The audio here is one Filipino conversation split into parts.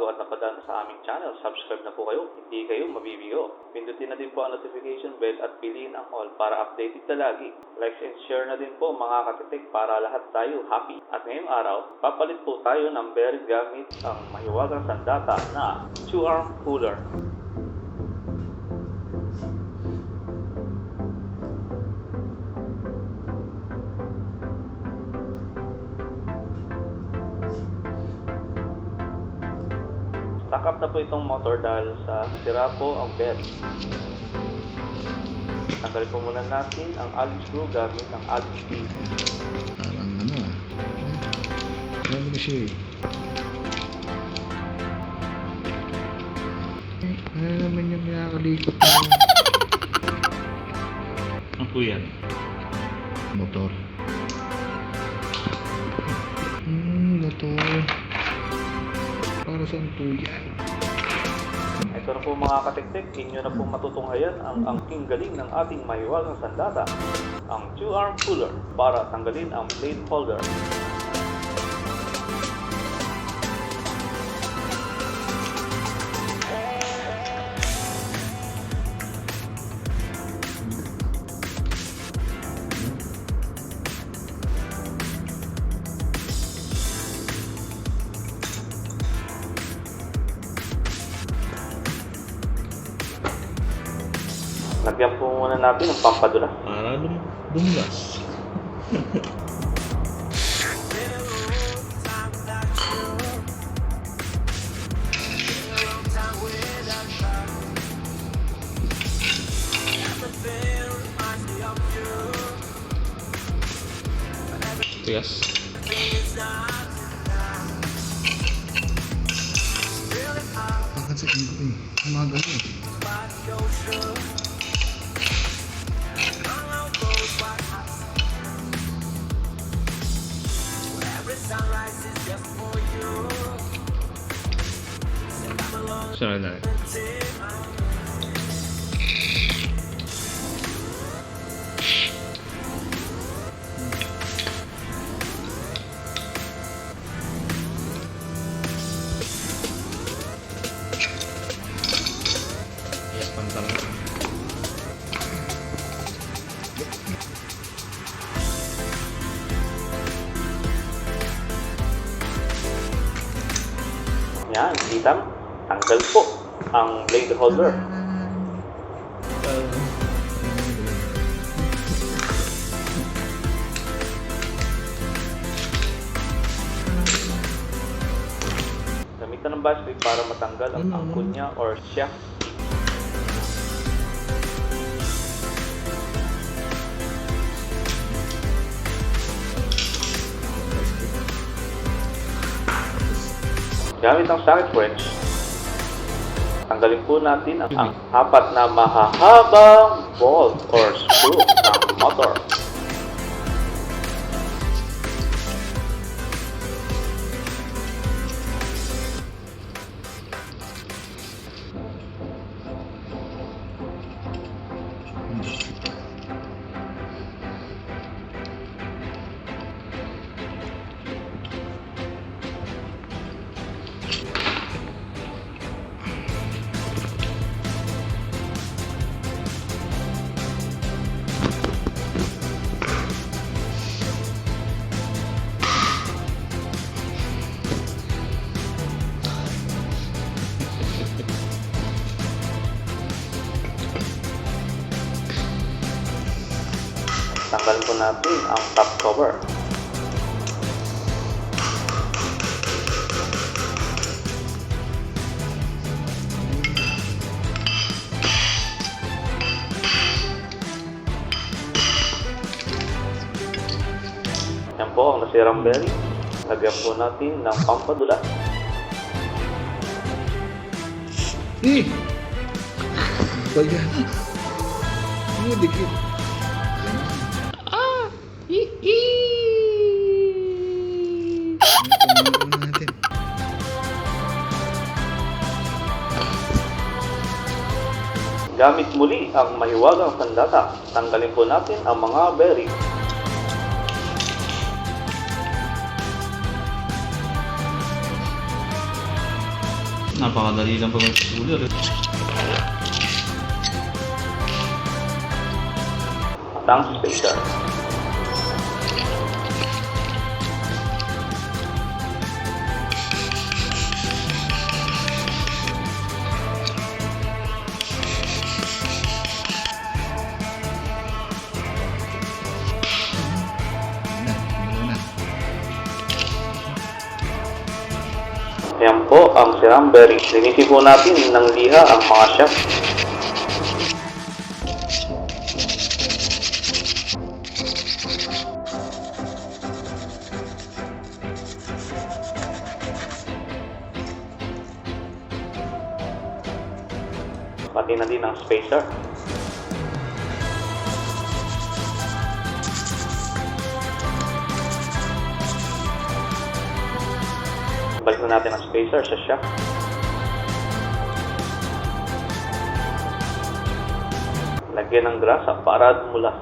bago at napadaan sa aming channel, subscribe na po kayo. Hindi kayo mabibigo. Pindutin na din po ang notification bell at piliin ang all para updated na lagi. Like and share na din po mga katitik para lahat tayo happy. At ngayong araw, papalit po tayo ng bearing gamit ang mahiwagang sandata na 2-arm puller. Stock up na po itong motor dahil sa sira po ang bearing. Tanggalin po muna natin ang allen screw gamit ang allen key. Parang ano na siya eh. Ano naman yung nakakalikot na Ano po yan? motor? Motor. Para saan po yan? Ito na po mga katiktik, inyo na po matutunghayan ang angking galing ng ating mahiwagang sandata, ang 2-arm puller para tanggalin ang blade holder. Lagyan po muna natin ng pampadulas. Para bumulas. Yes. Bakit sa ego eh? Umaga eh. Sorry na. Yes, pantang. Yan, kita mo? Tanggal po ang blade holder. Gamitan ng basket para matanggal ang angkol niya or shaft. Gamit ang socket wrench, tanggalin po natin ang apat na mahahabang bolt or screw ng motor. Tanggalin po natin ang top cover. Yan po ang nasirang bearing. Lagyan po natin ng pampadulas. Eh! Ba yan? Ano dikit? Natin. Gamit muli ang mahiwagang sandata. Tanggalin po natin ang mga bearing. Napakadali lang pa mag-cooler. Tank spacer. Na. Ayan po ang siram bearing. Linisin po natin ng liha ang mga shaft. Pati na din ang spacer. Balik na natin ang spacer sa shaft. Lagyan ng grasa para dumula.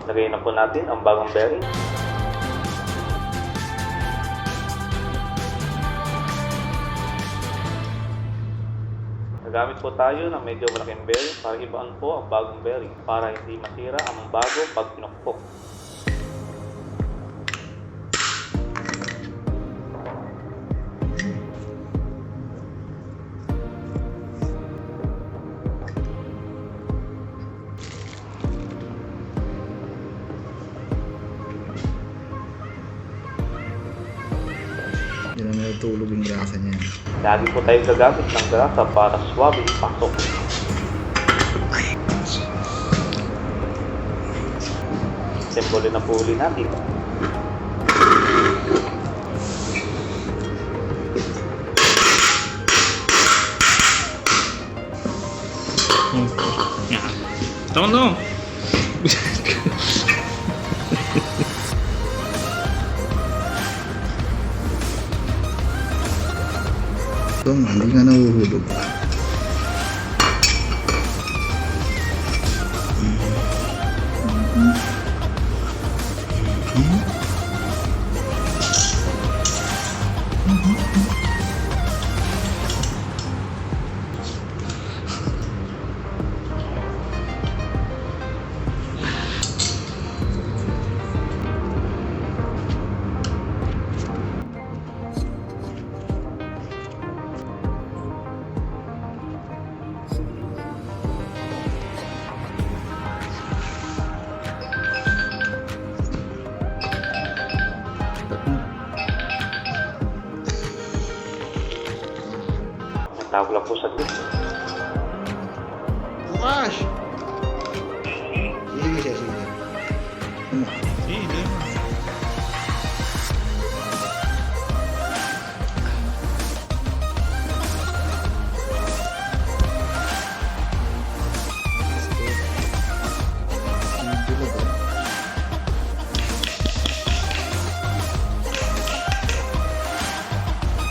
Lagay na po natin ang bagong bearing. Gagamit po tayo ng medyo malaking bearing para ibaan po ang bagong bearing para hindi masira ang bago pag pinukpok. Hindi na natutulog yung grasa niya. Lagi po tayo gagamit ng grasa para swabe ipasok. Simbolo na po uli natin. Tama na. Ito nga, hindi nga nahuhulog. Tawag lang po sa grid. Bukas! Sige siya, sige. Ano? Hindi.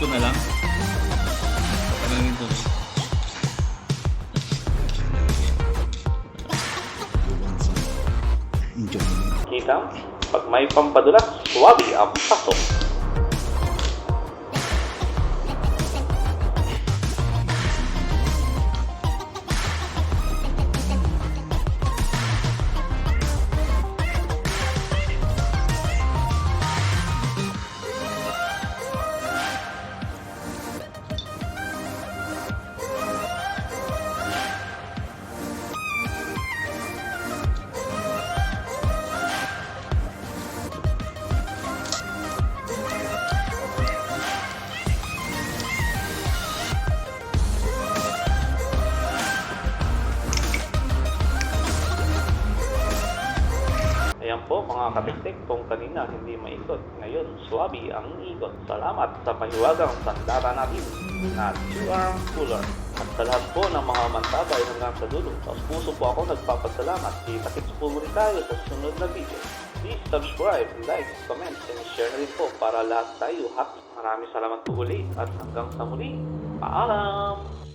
Ito na lang. Ano ito? Enjoy. Kita, pag may pampadulas, swabe ang pasok. Ayan po mga katiktik, kung kanina hindi maikot, ngayon swabe ang ikot. Salamat sa pahiwagang sandata natin na 2-arm cooler. At sa lahat po ng mga mantabay hanggang sa dulo, sa puso po ako nagpapasalamat. Kita-kits po muli tayo sa sunod na video. Please subscribe, like, comment, and share na rin po para lahat tayo happy. Maraming salamat po ulit at hanggang sa muli. Paalam!